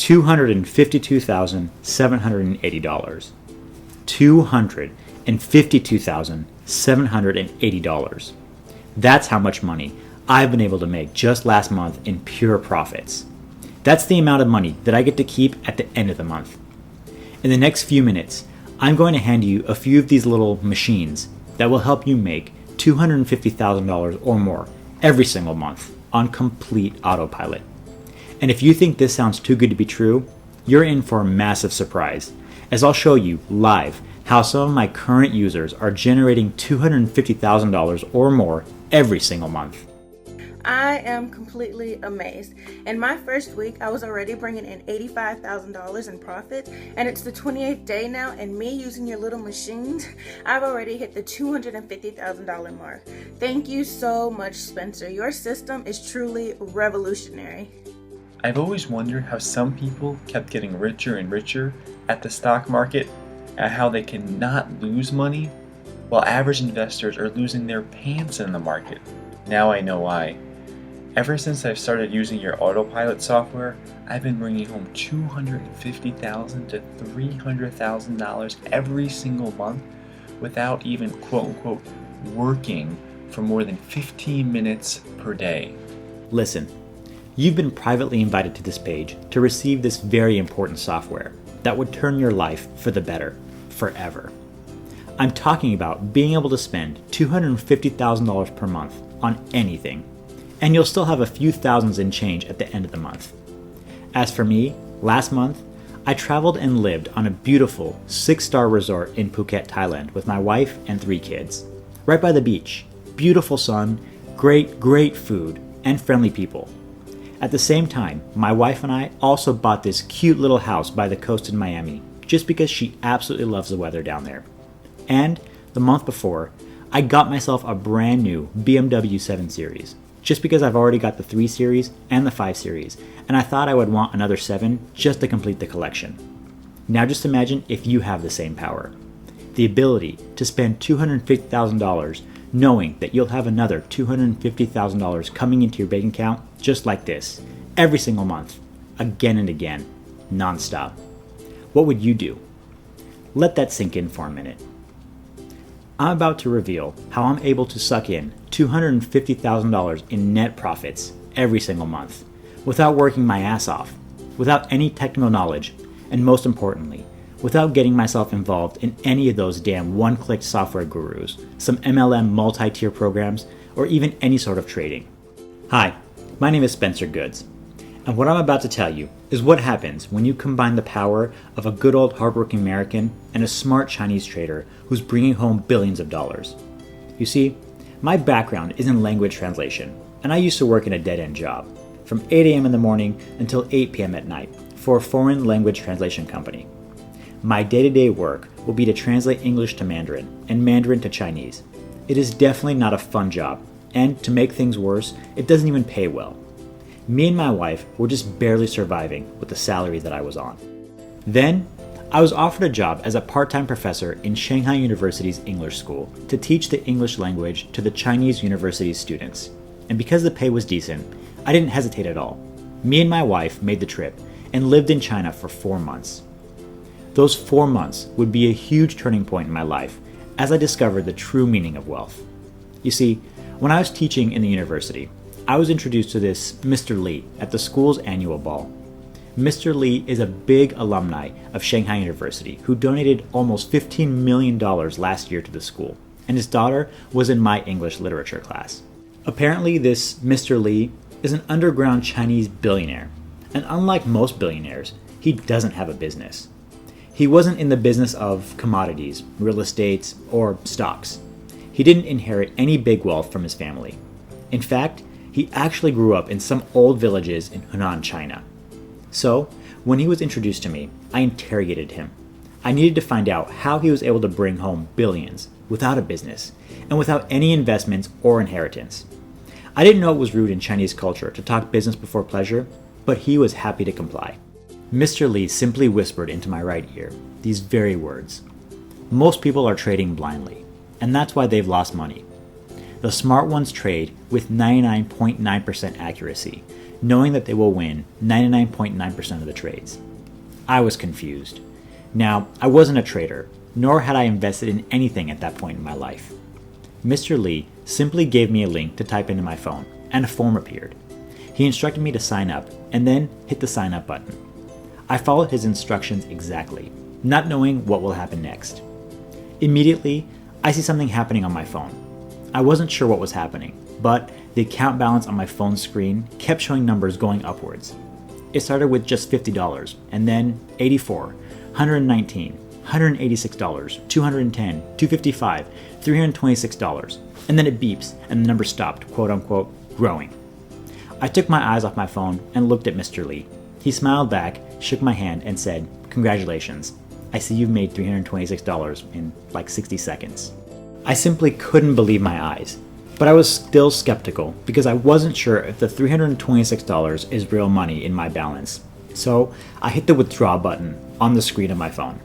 $252,780. $252,780. That's how much money I've been able to make just last month in pure profits. That's the amount of money that I get to keep at the end of the month. In the next few minutes, I'm going to hand you a few of these little machines that will help you make $250,000 or more every single month on complete autopilot. And if you think this sounds too good to be true, you're in for a massive surprise, as I'll show you live how some of my current users are generating $250,000 or more every single month. I am completely amazed. In my first week, I was already bringing in $85,000 in profit, and it's the 28th day now, and me using your little machines, I've already hit the $250,000 mark. Thank you so much, Spencer. Your system is truly revolutionary. I've always wondered how some people kept getting richer and richer at the stock market and how they cannot lose money while average investors are losing their pants in the market. Now I know why. Ever since I've started using your autopilot software, I've been bringing home $250,000 to $300,000 every single month without even quote-unquote working for more than 15 minutes per day. Listen, you've been privately invited to this page to receive this very important software that would turn your life for the better, forever. I'm talking about being able to spend $250,000 per month on anything, and you'll still have a few thousands in change at the end of the month. As for me, last month, I traveled and lived on a beautiful 6-star resort in Phuket, Thailand with my wife and 3 kids. Right by the beach, beautiful sun, great food, and friendly people. At the same time, my wife and I also bought this cute little house by the coast in Miami, just because she absolutely loves the weather down there. And the month before, I got myself a brand new BMW 7 Series, just because I've already got the 3 Series and the 5 Series, and I thought I would want another 7 just to complete the collection. Now just imagine if you have the same power. The ability to spend $250,000 knowing that you'll have another $250,000 coming into your bank account just like this, every single month, again and again, non-stop. What would you do? Let that sink in for a minute. I'm about to reveal how I'm able to suck in $250,000 in net profits every single month, without working my ass off, without any technical knowledge, and most importantly, without getting myself involved in any of those damn one-click software gurus, some MLM multi-tier programs, or even any sort of trading. Hi, my name is Spencer Goods, and what I'm about to tell you is what happens when you combine the power of a good old hardworking American and a smart Chinese trader who's bringing home billions of dollars. You see, my background is in language translation, and I used to work in a dead-end job, from 8 a.m. in the morning until 8 p.m. at night, for a foreign language translation company. My day-to-day work will be to translate English to Mandarin and Mandarin to Chinese. It is definitely not a fun job, and to make things worse, it doesn't even pay well. Me and my wife were just barely surviving with the salary that I was on. Then, I was offered a job as a part-time professor in Shanghai University's English school to teach the English language to the Chinese university students. And because the pay was decent, I didn't hesitate at all. Me and my wife made the trip and lived in China for 4 months. Those 4 months would be a huge turning point in my life as I discovered the true meaning of wealth. You see, when I was teaching in the university, I was introduced to this Mr. Lee at the school's annual ball. Mr. Lee is a big alumni of Shanghai University who donated almost $15 million last year to the school, and his daughter was in my English literature class. Apparently, this Mr. Lee is an underground Chinese billionaire, and unlike most billionaires, he doesn't have a business. He wasn't in the business of commodities, real estate, or stocks. He didn't inherit any big wealth from his family. In fact, he actually grew up in some old villages in Hunan, China. So, when he was introduced to me, I interrogated him. I needed to find out how he was able to bring home billions without a business and without any investments or inheritance. I didn't know it was rude in Chinese culture to talk business before pleasure, but he was happy to comply. Mr. Lee simply whispered into my right ear these very words. Most people are trading blindly, and that's why they've lost money. The smart ones trade with 99.9% accuracy, knowing that they will win 99.9% of the trades. I was confused. Now, I wasn't a trader, nor had I invested in anything at that point in my life. Mr. Lee simply gave me a link to type into my phone, and a form appeared. He instructed me to sign up, and then hit the sign up button. I followed his instructions exactly, not knowing what will happen next. Immediately, I see something happening on my phone. I wasn't sure what was happening, but the account balance on my phone screen kept showing numbers going upwards. It started with just $50, and then $84, $119, $186, $210, $255, $326, and then it beeps and the number stopped, quote unquote, growing. I took my eyes off my phone and looked at Mr. Lee. He smiled back, shook my hand, and said, "Congratulations. I see you've made $326 in like 60 seconds." I simply couldn't believe my eyes, but I was still skeptical because I wasn't sure if the $326 is real money in my balance. So I hit the withdraw button on the screen of my phone.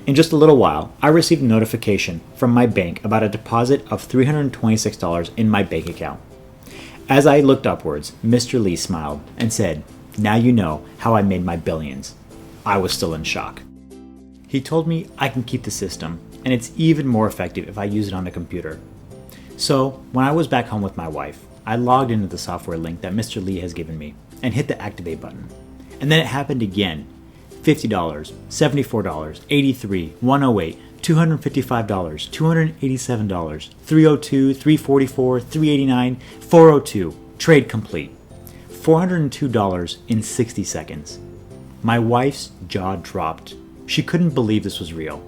In just a little while, I received a notification from my bank about a deposit of $326 in my bank account. As I looked upwards, Mr. Lee smiled and said, "Now you know how I made my billions." I was still in shock. He told me I can keep the system, and it's even more effective if I use it on the computer. So, when I was back home with my wife, I logged into the software link that Mr. Lee has given me and hit the activate button. And then it happened again. $50, $74, $83, $108, $255, $287, $302, $344, $389, $402. Trade complete. $402 in 60 seconds. My wife's jaw dropped. She couldn't believe this was real.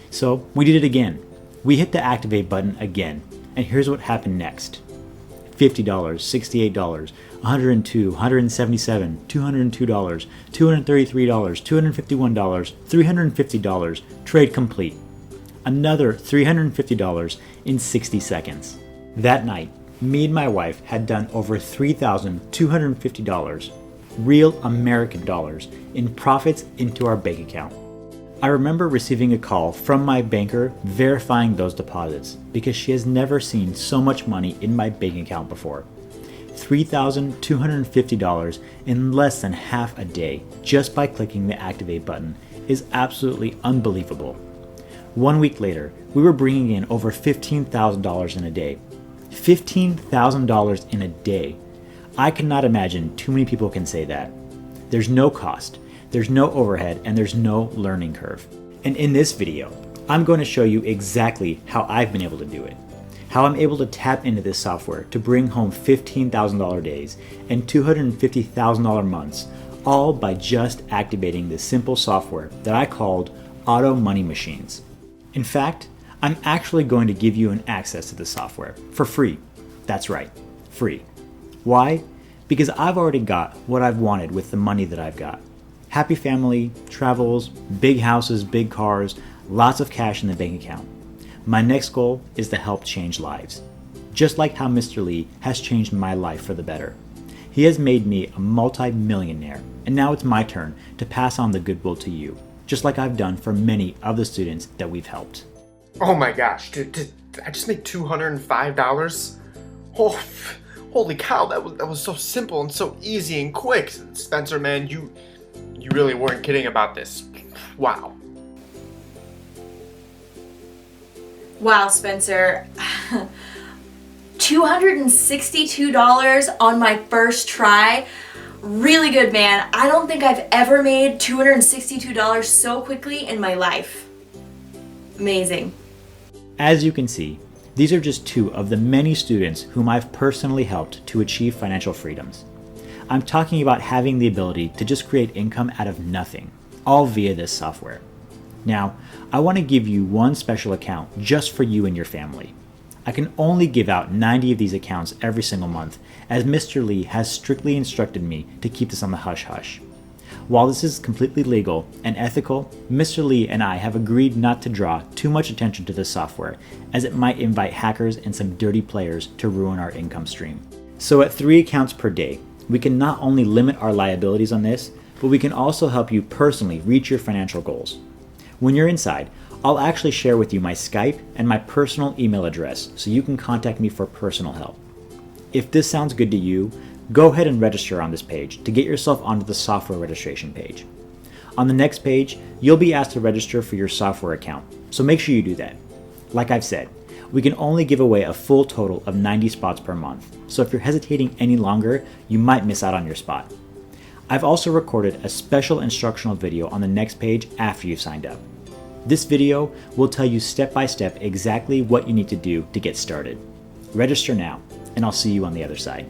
So we did it again. We hit the activate button again, and here's what happened next. $50, $68, $102, $177, $202, $233, $251, $350, trade complete. Another $350 in 60 seconds. That night, me and my wife had done over $3,250, real American dollars, in profits into our bank account. I remember receiving a call from my banker verifying those deposits because she has never seen so much money in my bank account before. $3,250 in less than half a day just by clicking the activate button is absolutely unbelievable. 1 week later, we were bringing in over $15,000 in a day. $15,000 in a day. I cannot imagine too many people can say that. There's no cost. There's no overhead, and there's no learning curve. And in this video, I'm going to show you exactly how I've been able to do it. How I'm able to tap into this software to bring home $15,000 days and $250,000 months, all by just activating this simple software that I called Auto Money Machines. In fact, I'm actually going to give you an access to the software for free. That's right, free. Why? Because I've already got what I've wanted with the money that I've got. Happy family, travels, big houses, big cars, lots of cash in the bank account. My next goal is to help change lives. Just like how Mr. Lee has changed my life for the better. He has made me a multi-millionaire, and now it's my turn to pass on the goodwill to you, just like I've done for many of the students that we've helped. Oh my gosh, did I just make $205? Oh, holy cow, that was so simple and so easy and quick. Spencer, man, you really weren't kidding about this. Wow. Wow, Spencer. $262 on my first try. Really good, man. I don't think I've ever made $262 so quickly in my life. Amazing. As you can see, these are just two of the many students whom I've personally helped to achieve financial freedoms. I'm talking about having the ability to just create income out of nothing, all via this software. Now, I want to give you one special account just for you and your family. I can only give out 90 of these accounts every single month, as Mr. Lee has strictly instructed me to keep this on the hush-hush. While this is completely legal and ethical, Mr. Lee and I have agreed not to draw too much attention to this software, as it might invite hackers and some dirty players to ruin our income stream. So at 3 accounts per day, we can not only limit our liabilities on this, but we can also help you personally reach your financial goals. When you're inside, I'll actually share with you my Skype and my personal email address so you can contact me for personal help. If this sounds good to you, Go ahead and register on this page to get yourself onto the software registration page. On the next page, you'll be asked to register for your software account, so make sure you do that. Like I've said, we can only give away a full total of 90 spots per month, so if you're hesitating any longer, you might miss out on your spot. I've also recorded a special instructional video on the next page after you've signed up. This video will tell you step by step exactly what you need to do to get started. Register now, and I'll see you on the other side.